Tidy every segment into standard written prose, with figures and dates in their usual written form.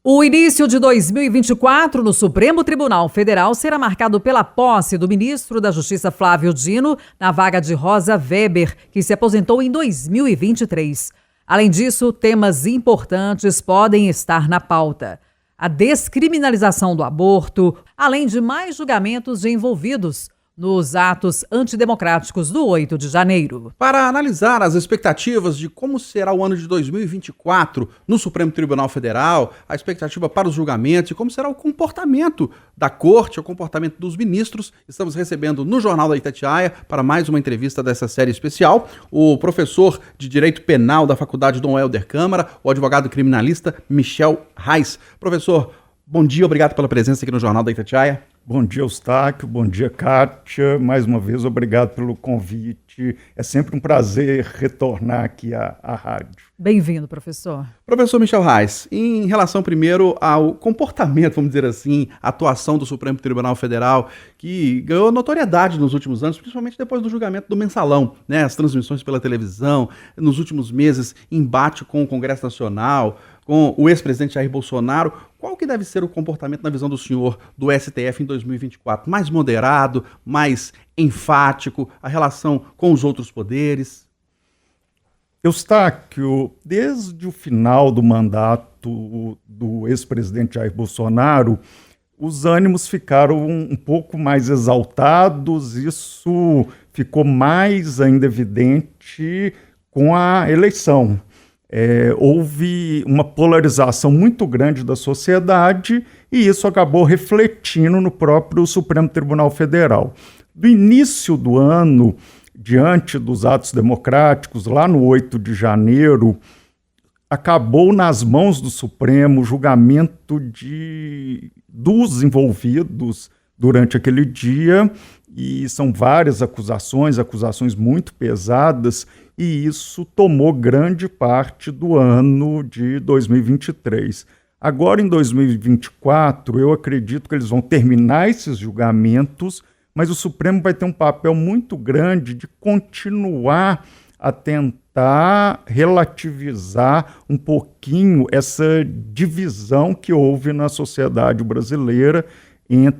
O início de 2024 no Supremo Tribunal Federal será marcado pela posse do ministro da Justiça Flávio Dino na vaga de Rosa Weber, que se aposentou em 2023. Além disso, temas importantes podem estar na pauta. A descriminalização do aborto, além de mais julgamentos de envolvidos nos atos antidemocráticos do 8 de janeiro. Para analisar as expectativas de como será o ano de 2024 no Supremo Tribunal Federal, a expectativa para os julgamentos e como será o comportamento da Corte, o comportamento dos ministros, estamos recebendo no Jornal da Itatiaia, para mais uma entrevista dessa série especial, o professor de Direito Penal da Faculdade Dom Helder Câmara, o advogado criminalista Michel Reis. Professor, bom dia, obrigado pela presença aqui no Jornal da Itatiaia. Bom dia, Eustáquio. Bom dia, Kátia. Mais uma vez, obrigado pelo convite. É sempre um prazer retornar aqui à rádio. Bem-vindo, professor. Professor Michel Reis, em relação primeiro ao comportamento, vamos dizer assim, a atuação do Supremo Tribunal Federal, que ganhou notoriedade nos últimos anos, principalmente depois do julgamento do Mensalão, né? As transmissões pela televisão, nos últimos meses, embate com o Congresso Nacional, com o ex-presidente Jair Bolsonaro. Qual que deve ser o comportamento, na visão do senhor, do STF em 2024? Mais moderado, mais enfático, a relação com os outros poderes? Eustáquio, desde o final do mandato do ex-presidente Jair Bolsonaro, os ânimos ficaram um pouco mais exaltados, isso ficou mais ainda evidente com a eleição. Houve uma polarização muito grande da sociedade e isso acabou refletindo no próprio Supremo Tribunal Federal. Do início do ano, diante dos atos democráticos, lá no 8 de janeiro, acabou nas mãos do Supremo o julgamento dos envolvidos durante aquele dia, e são várias acusações muito pesadas, e isso tomou grande parte do ano de 2023. Agora, em 2024, eu acredito que eles vão terminar esses julgamentos, mas o Supremo vai ter um papel muito grande de continuar a tentar relativizar um pouquinho essa divisão que houve na sociedade brasileira,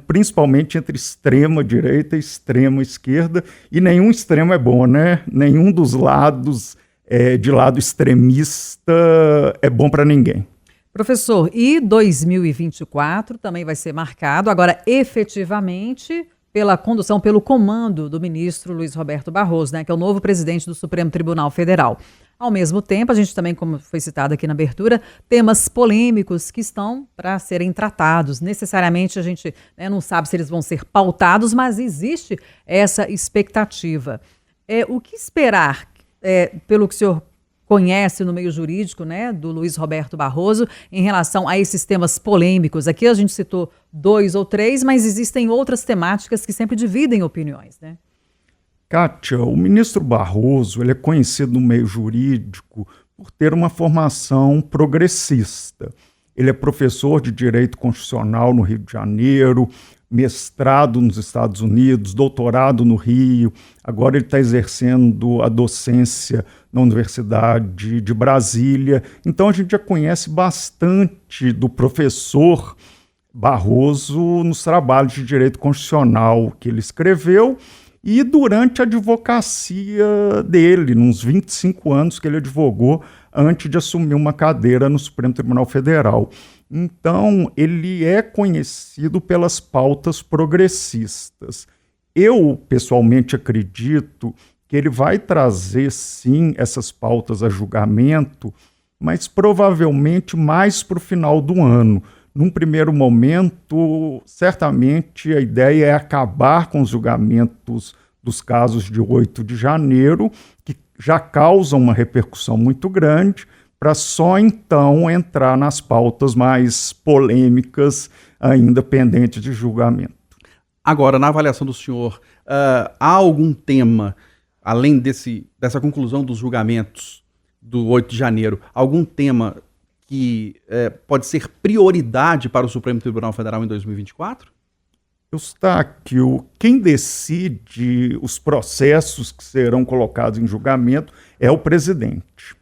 principalmente entre extrema-direita e extrema-esquerda, e nenhum extremo é bom, né? Nenhum dos lados de lado extremista é bom para ninguém. Professor, e 2024 também vai ser marcado, agora efetivamente, pela condução, pelo comando do ministro Luiz Roberto Barroso, né, que é o novo presidente do Supremo Tribunal Federal. Ao mesmo tempo, a gente também, como foi citado aqui na abertura, temas polêmicos que estão para serem tratados. Necessariamente a gente não sabe se eles vão ser pautados, mas existe essa expectativa. O que esperar, pelo que o senhor conhece no meio jurídico, né, do Luiz Roberto Barroso, em relação a esses temas polêmicos? Aqui a gente citou 2 ou 3, mas existem outras temáticas que sempre dividem opiniões, né? Kátia, o ministro Barroso ele é conhecido no meio jurídico por ter uma formação progressista. Ele é professor de Direito Constitucional no Rio de Janeiro, mestrado nos Estados Unidos, doutorado no Rio, agora ele está exercendo a docência na Universidade de Brasília. Então a gente já conhece bastante do professor Barroso nos trabalhos de Direito Constitucional que ele escreveu, e durante a advocacia dele, nos 25 anos que ele advogou antes de assumir uma cadeira no Supremo Tribunal Federal. Então, ele é conhecido pelas pautas progressistas. Eu, pessoalmente, acredito que ele vai trazer, sim, essas pautas a julgamento, mas provavelmente mais para o final do ano. Num primeiro momento, certamente a ideia é acabar com os julgamentos dos casos de 8 de janeiro, que já causam uma repercussão muito grande, para só então entrar nas pautas mais polêmicas, ainda pendentes de julgamento. Agora, na avaliação do senhor, há algum tema, além dessa conclusão dos julgamentos do 8 de janeiro, algum tema que pode ser prioridade para o Supremo Tribunal Federal em 2024? Eustáquio, quem decide os processos que serão colocados em julgamento é o presidente.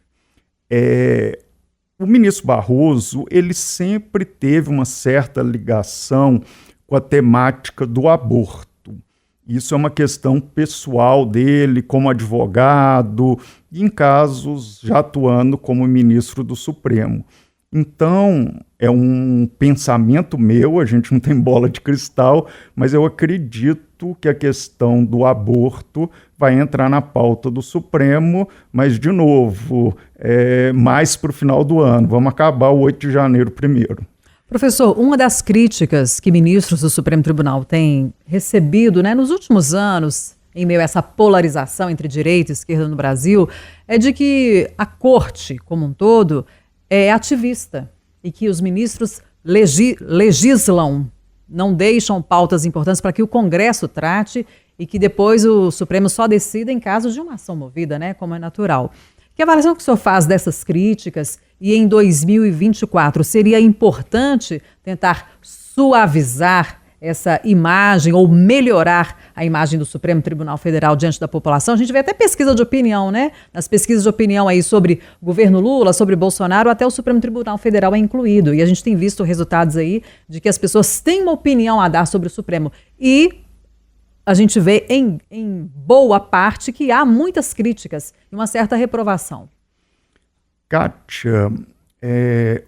o ministro Barroso, ele sempre teve uma certa ligação com a temática do aborto. Isso é uma questão pessoal dele, como advogado, e em casos já atuando como ministro do Supremo. Então, é um pensamento meu, a gente não tem bola de cristal, mas eu acredito que a questão do aborto vai entrar na pauta do Supremo, mas, de novo, mais para o final do ano. Vamos acabar o 8 de janeiro primeiro. Professor, uma das críticas que ministros do Supremo Tribunal têm recebido, né, nos últimos anos, em meio a essa polarização entre direita e esquerda no Brasil, é de que a corte, como um todo, é ativista e que os ministros legislam, não deixam pautas importantes para que o Congresso trate e que depois o Supremo só decida em caso de uma ação movida, né, como é natural. Que avaliação que o senhor faz dessas críticas e em 2024 seria importante tentar suavizar essa imagem ou melhorar a imagem do Supremo Tribunal Federal diante da população? A gente vê até pesquisa de opinião, né? Nas pesquisas de opinião aí sobre o governo Lula, sobre Bolsonaro, até o Supremo Tribunal Federal é incluído. E a gente tem visto resultados aí de que as pessoas têm uma opinião a dar sobre o Supremo. E a gente vê em boa parte que há muitas críticas e uma certa reprovação. Kátia,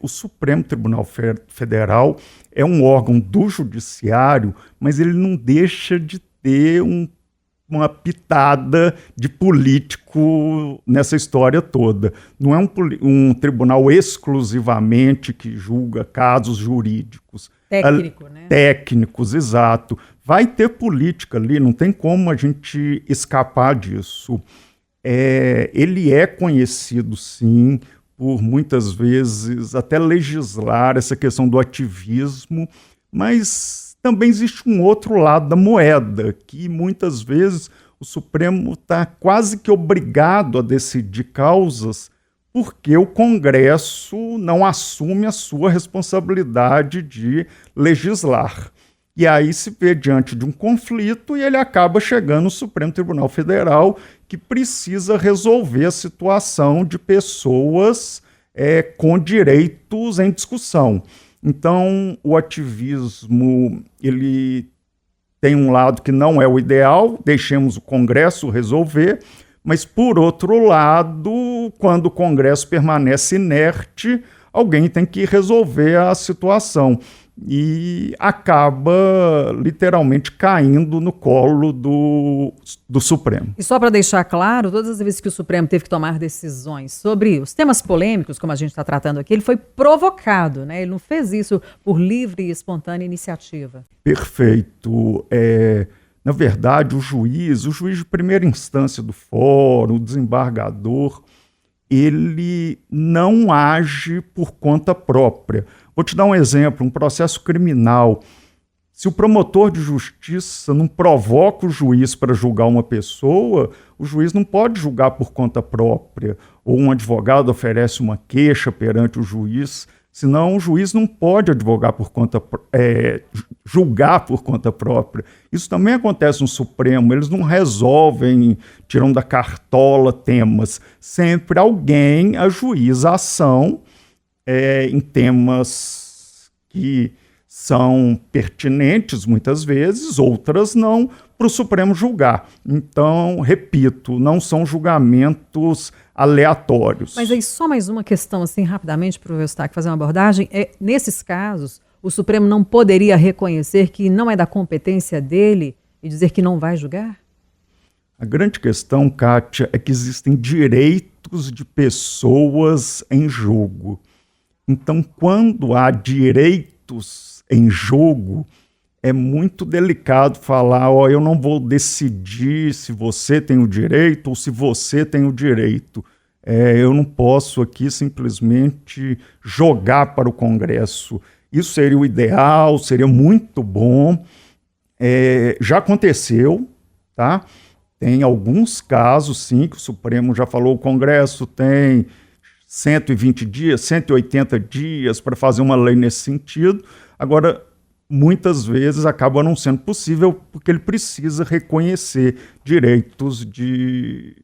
o Supremo Tribunal Federal é um órgão do judiciário, mas ele não deixa de ter uma pitada de político nessa história toda. Não é um tribunal exclusivamente que julga casos jurídicos. Técnico, né? Técnicos, exato. Vai ter política ali, não tem como a gente escapar disso. Ele é conhecido, sim, por muitas vezes até legislar essa questão do ativismo, mas também existe um outro lado da moeda, que muitas vezes o Supremo está quase que obrigado a decidir causas porque o Congresso não assume a sua responsabilidade de legislar. E aí se vê diante de um conflito e ele acaba chegando no Supremo Tribunal Federal, que precisa resolver a situação de pessoas com direitos em discussão. Então, o ativismo, ele tem um lado que não é o ideal, deixemos o Congresso resolver, mas, por outro lado, quando o Congresso permanece inerte, alguém tem que resolver a situação. E acaba literalmente caindo no colo do Supremo. E só para deixar claro, todas as vezes que o Supremo teve que tomar decisões sobre os temas polêmicos, como a gente está tratando aqui, ele foi provocado, né? Ele não fez isso por livre e espontânea iniciativa. Perfeito. Na verdade, o juiz de primeira instância do fórum, o desembargador, ele não age por conta própria. Vou te dar um exemplo, um processo criminal. Se o promotor de justiça não provoca o juiz para julgar uma pessoa, o juiz não pode julgar por conta própria. Ou um advogado oferece uma queixa perante o juiz, senão o juiz não pode julgar por conta própria. Isso também acontece no Supremo, eles não resolvem, tiram da cartola temas. Sempre alguém ajuiza a ação em temas que são pertinentes muitas vezes, outras não, para o Supremo julgar. Então, repito, não são julgamentos aleatórios. Mas aí só mais uma questão, assim, rapidamente, para o Eustáquio fazer uma abordagem. Nesses casos, o Supremo não poderia reconhecer que não é da competência dele e dizer que não vai julgar? A grande questão, Kátia, é que existem direitos de pessoas em jogo. Então, quando há direitos em jogo, é muito delicado falar, eu não vou decidir se você tem o direito ou se você tem o direito. Eu não posso aqui simplesmente jogar para o Congresso. Isso seria o ideal, seria muito bom. Já aconteceu, tá? Tem alguns casos, sim, que o Supremo já falou, o Congresso tem 120 dias, 180 dias para fazer uma lei nesse sentido. Agora, muitas vezes acaba não sendo possível porque ele precisa reconhecer direitos de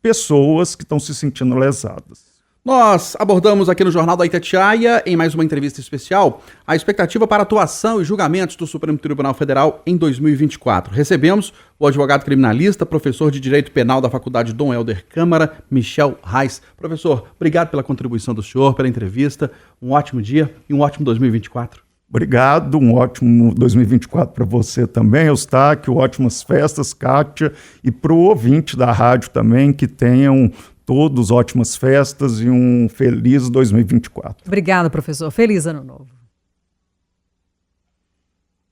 pessoas que estão se sentindo lesadas. Nós abordamos aqui no Jornal da Itatiaia, em mais uma entrevista especial, a expectativa para atuação e julgamentos do Supremo Tribunal Federal em 2024. Recebemos o advogado criminalista, professor de Direito Penal da Faculdade Dom Helder Câmara, Michel Reis. Professor, obrigado pela contribuição do senhor, pela entrevista. Um ótimo dia e um ótimo 2024. Obrigado, um ótimo 2024 para você também, Eustáquio, ótimas festas, Kátia, e para o ouvinte da rádio também, que tenham todos ótimas festas e um feliz 2024. Obrigada, professor. Feliz ano novo.